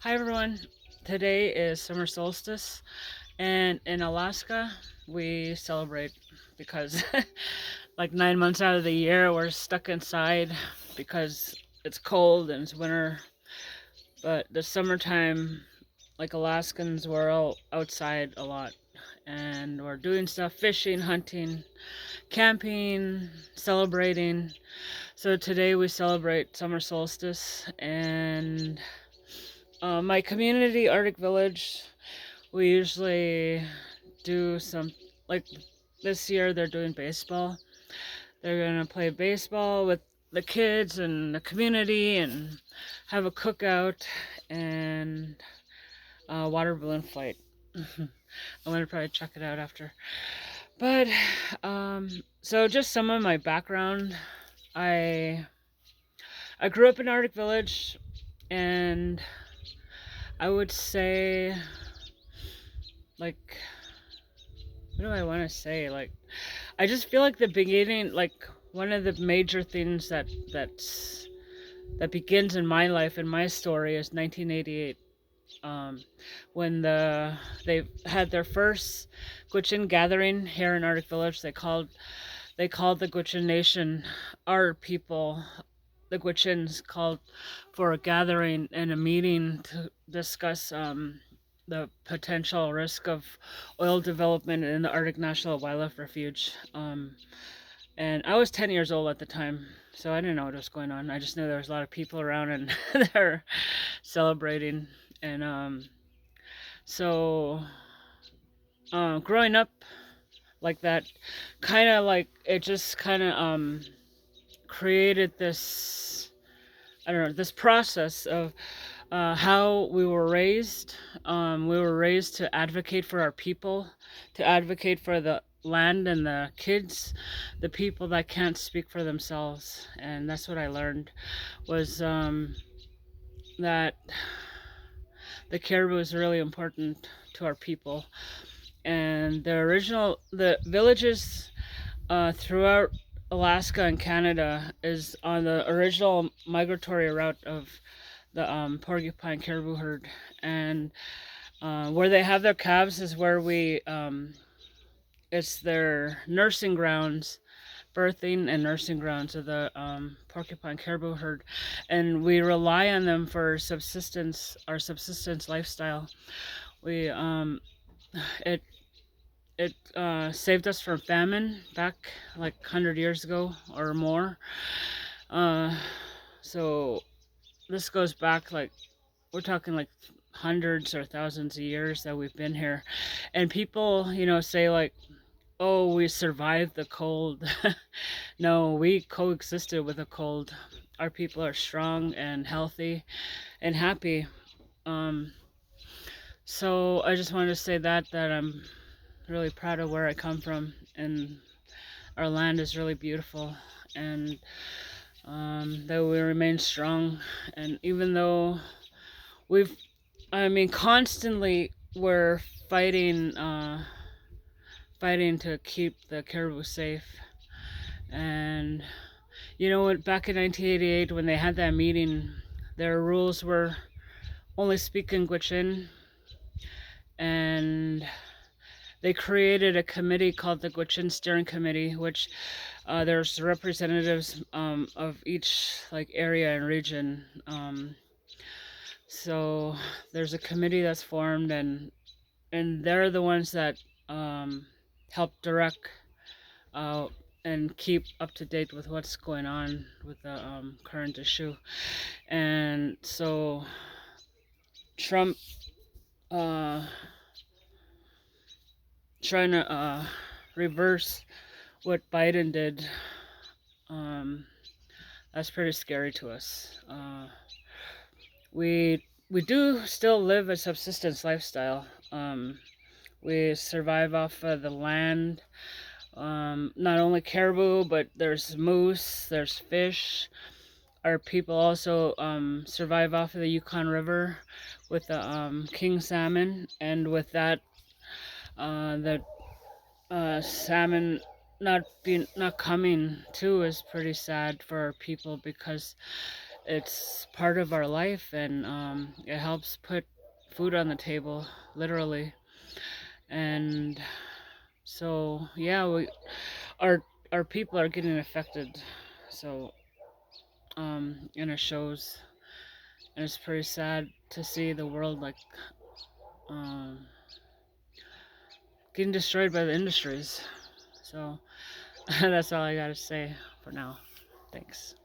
Hi everyone. Today is summer solstice, and in Alaska we celebrate because like 9 months out of the year we're stuck inside because it's cold and it's winter. But the summertime, like Alaskans, we're all outside a lot and we're doing stuff, fishing, hunting, camping, celebrating. So today we celebrate summer solstice, and my community, Arctic Village, we usually do some, like this year they're doing baseball. They're gonna play baseball with the kids and the community and have a cookout and a water balloon flight. I'm gonna probably check it out after. But so just some of my background. I I grew up in Arctic Village, and I would say, like, what do I want to say? Like, I just feel like the beginning, like one of the major things that begins in my life and my story is 1988, um, when they had their first Gwich'in gathering here in Arctic Village. They called the Gwich'in Nation, our people, the Gwich'ins, called for a gathering and a meeting to discuss the potential risk of oil development in the Arctic National Wildlife Refuge. And I was 10 years old at the time, so I didn't know what was going on. I just knew there was a lot of people around and they're celebrating. And so growing up like that, kind of like it just kind of created this, I don't know, this process of how we were raised. We were raised to advocate for our people, to advocate for the land and the kids, the people that can't speak for themselves. And that's what I learned, was that the caribou is really important to our people. And the villages throughout Alaska and Canada is on the original migratory route of the porcupine caribou herd. And where they have their calves is where it's their nursing grounds, birthing and nursing grounds of the porcupine caribou herd. And we rely on them for subsistence, our subsistence lifestyle. We, it, it saved us from famine back like 100 years ago or more. Uh, so this goes back, like, we're talking like hundreds or thousands of years that we've been here. And people, say like, oh, we survived the cold. No, we coexisted with the cold. Our people are strong and healthy and happy. Um, so I just wanted to say that I'm really proud of where I come from, and our land is really beautiful, and that we remain strong. And even though we've, I mean, constantly we're fighting to keep the caribou safe. And you know what? Back in 1988, when they had that meeting, their rules were only speak in Gwich'in, and they created a committee called the Gwich'in Steering Committee, which there's representatives of each like area and region. So there's a committee that's formed, and they're the ones that help direct uh, and keep up to date with what's going on with the current issue. And so Trump uh, trying to reverse what Biden did, um, that's pretty scary to us. We do still live a subsistence lifestyle. We survive off of the land. Not only caribou, but there's moose, there's fish. Our people also survive off of the Yukon River with the king salmon, and with that, the salmon not coming too is pretty sad for our people, because it's part of our life, and it helps put food on the table, literally. And so yeah, our our people are getting affected. So in our shows, and it's pretty sad to see the world like um, getting destroyed by the industries. So that's all I gotta say for now. Thanks.